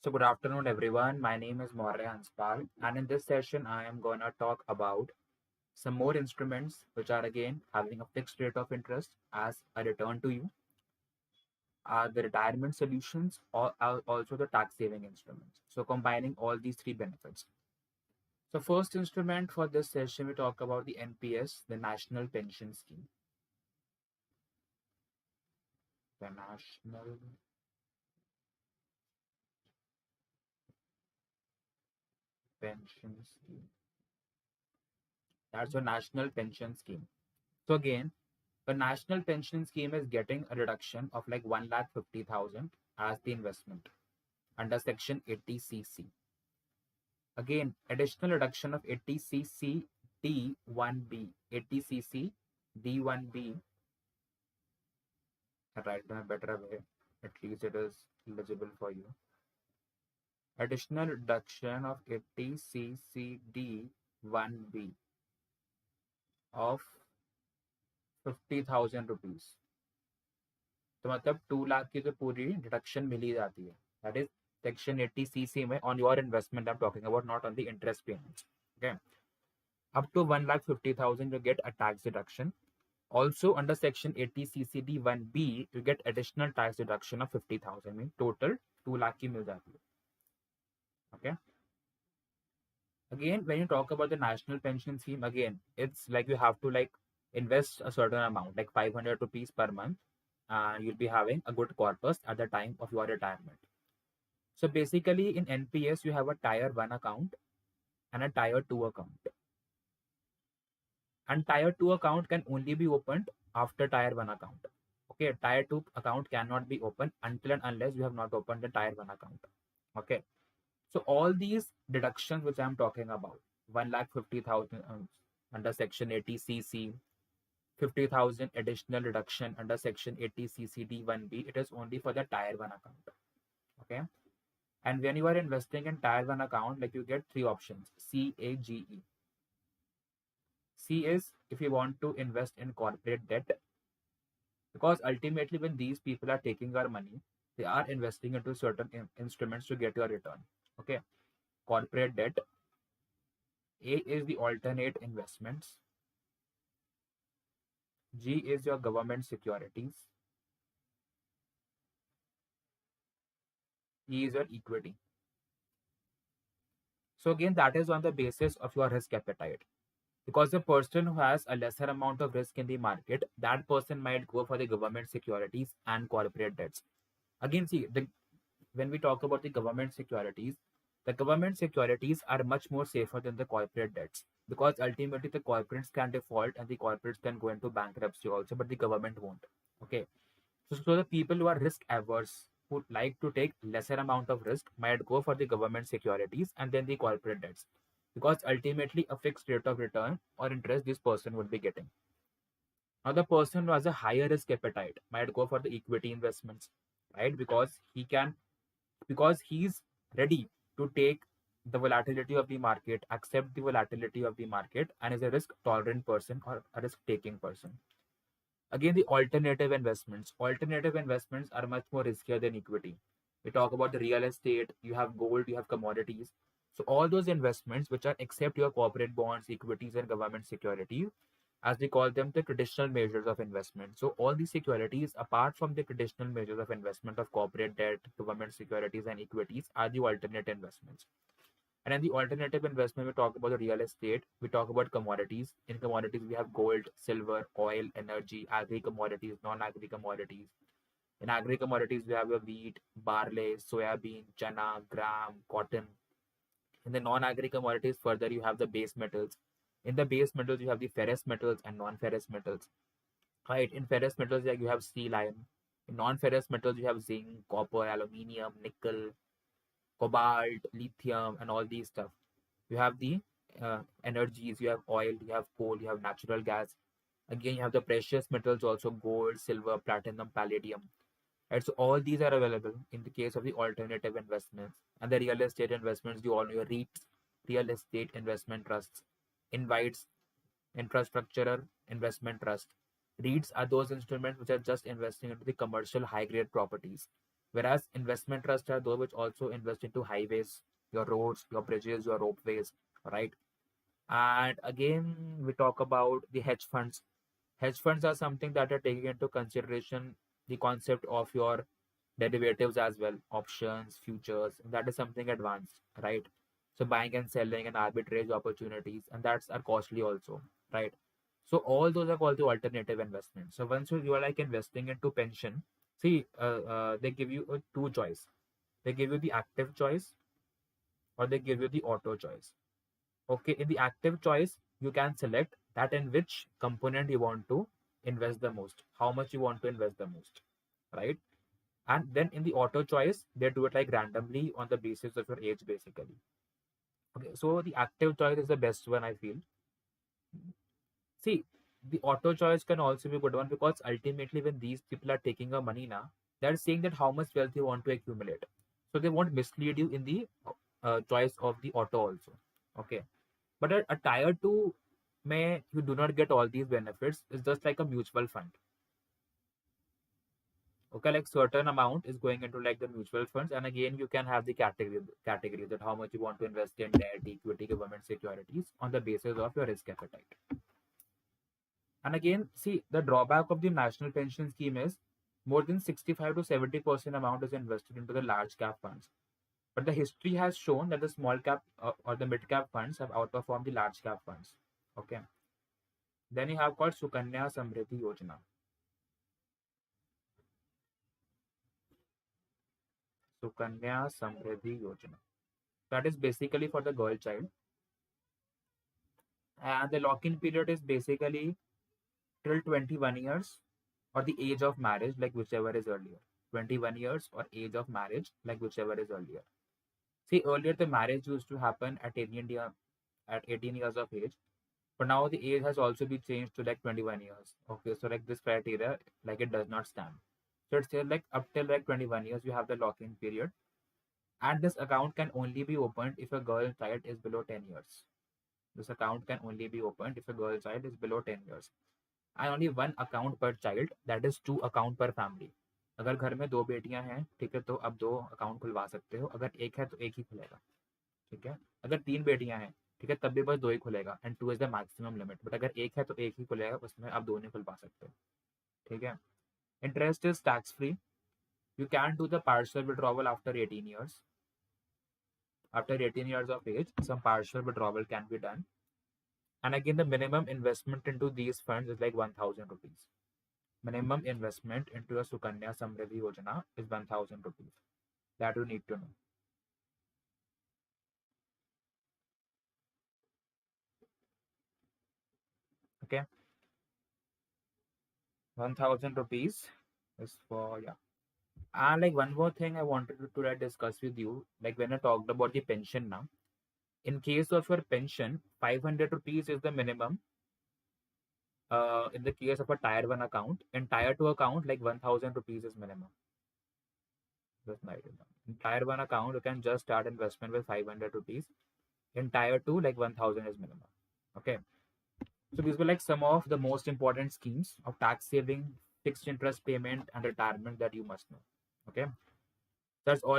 So good afternoon everyone. My name is Maurya Hanspal and in this session I am going to talk about some more instruments which are again having a fixed rate of interest as a return to you, are the retirement solutions or are also the tax saving instruments. So combining all these three benefits. So first instrument for this session we talk about the NPS, the National Pension Scheme. The National Pension Scheme. That's a national pension scheme. So again, the national pension scheme is getting a reduction of like 1,50,000 as the investment under section 80cc. Again, additional reduction of 80cc D1B. 80cc D1B. Right in a better way. At least it is legible for you. Additional reduction of 80cc D1B of 50,000 rupees. तो मतलब 2 लाख की तो पूरी deduction मिल ही जाती है. That is section 80cc में on your investment I'm talking about, not on the interest payments. Okay, up to 1,50,000 you get a tax deduction. Also under section 80cc D1B you get additional tax deduction of 50,000. mean total 2 lakh की मिल जाती है. Okay, again when you talk about the national pension scheme, again it's like you have to like invest a certain amount like 500 rupees per month, and you'll be having a good corpus at the time of your retirement. So basically in NPS you have a tier 1 account and a tier 2 account, and tier 2 account can only be opened after tier 1 account. Okay, tier 2 account cannot be opened until and unless you have not opened the tier 1 account. Okay, so all these deductions which I'm talking about, 1,50,000 under section 80cc, 50,000 additional reduction under section 80cc D1B, it is only for the tier 1 account. Okay, and when you are investing in tier 1 account, like you get three options: CAGE. C is if you want to invest in corporate debt, because ultimately when these people are taking your money, they are investing into certain instruments to get your return. Okay, corporate debt. A is the alternate investments. G is your government securities. E is your equity. So again, that is on the basis of your risk appetite. Because the person who has a lesser amount of risk in the market, that person might go for the government securities and corporate debts. Again, see, when we talk about the government securities are much more safer than the corporate debts, because ultimately the corporates can default and the corporates can go into bankruptcy also, but the government won't. Okay, so the people who are risk averse, who like to take lesser amount of risk, might go for the government securities and then the corporate debts, because ultimately a fixed rate of return or interest this person would be getting. Now the person who has a higher risk appetite might go for the equity investments, right? Because he's ready to take the volatility of the market, accept the volatility of the market, and is a risk tolerant person or a risk taking person. Again, the alternative investments. Alternative investments are much more riskier than equity. We talk about the real estate, you have gold, you have commodities. So all those investments which are except your corporate bonds, equities, and government securities, as we call them, the traditional measures of investment. So all these securities, apart from the traditional measures of investment of corporate debt, government securities, and equities, are the alternate investments. And in the alternative investment, we talk about the real estate, we talk about commodities. In commodities, we have gold, silver, oil, energy, agri commodities, non-agri commodities. In agri commodities, we have your wheat, barley, soybean, chana, gram, cotton. In the non-agri commodities, further you have the base metals. In the base metals, you have the ferrous metals and non-ferrous metals. Right? In ferrous metals, like you have steel, iron. In non-ferrous metals, you have zinc, copper, aluminium, nickel, cobalt, lithium, and all these stuff. You have the energies, you have oil, you have coal, you have natural gas. Again, you have the precious metals also: gold, silver, platinum, palladium. Right? So all these are available in the case of the alternative investments. And the real estate investments, you all know, your REITs, real estate investment trusts, invites, infrastructure investment trust. REITs are those instruments which are just investing into the commercial high grade properties. Whereas investment trusts are those which also invest into highways, your roads, your bridges, your ropeways, right? And again, we talk about the hedge funds. Hedge funds are something that are taking into consideration the concept of your derivatives as well, options, futures. That is something advanced, right? So buying and selling and arbitrage opportunities, and that's are costly also, right? So all those are called the alternative investments. So once you are like investing into pension, see, they give you a two choice. They give you the active choice or they give you the auto choice. Okay, in the active choice, you can select that in which component you want to invest the most, how much you want to invest the most, right? And then in the auto choice, they do it like randomly on the basis of your age, basically. Okay, so the active choice is the best one, I feel. See, the auto choice can also be a good one because ultimately, when these people are taking your money now, they're saying that how much wealth you want to accumulate. So they won't mislead you in the choice of the auto also. Okay, but a tier two may you do not get all these benefits. It's just like a mutual fund. Okay, like certain amount is going into like the mutual funds, and again you can have the category that how much you want to invest in debt, equity, government securities on the basis of your risk appetite. And again, see, the drawback of the national pension scheme is more than 65 to 70% amount is invested into the large cap funds. But the history has shown that the small cap or the mid cap funds have outperformed the large cap funds. Okay. Then you have called Sukanya Samriddhi Yojana. Sukanya Samriddhi Yojana. That is basically for the girl child. And the lock-in period is basically till 21 years or the age of marriage, like whichever is earlier. 21 years or age of marriage, like whichever is earlier. See, earlier the marriage used to happen at 18 years of age, but now the age has also been changed to like 21 years. Okay, so like this criteria, like it does not stand. So it's still like up till like 21 years, you have the lock-in period, and this account can only be opened if a girl child is below 10 years. This account can only be opened if a girl child is below 10 years. And only one account per child, that is two account per family. अगर घर में दो बेटियां हैं, ठीक है, तो अब दो अकाउंट खुलवा सकते हो. अगर एक है तो एक ही खुलेगा. ठीक है. अगर तीन बेटियां हैं, ठीक है, तब भी बस दो ही खुलेगा. And two is the maximum limit. But अगर एक है तो एक ही खुलेगा, उसमें आप दो नहीं खुलवा सकते. ठीक है. Interest is tax free. You can do the partial withdrawal after 18 years. After 18 years of age, some partial withdrawal can be done. And again, the minimum investment into these funds is like 1,000 rupees. Minimum investment into a Sukanya Samriddhi Yojana is 1,000 rupees. That you need to know. Okay. 1,000 rupees is for, yeah. And like one more thing I wanted to like, discuss with you, like when I talked about the pension now, in case of your pension, 500 rupees is the minimum. In the case of a tier 1 account, in tier 2 account, like 1,000 rupees is minimum. Just write it down. In tier 1 account, you can just start investment with 500 rupees. In tier 2, like 1,000 is minimum. Okay. So these were like some of the most important schemes of tax saving, fixed interest payment, and retirement that you must know. Okay. That's all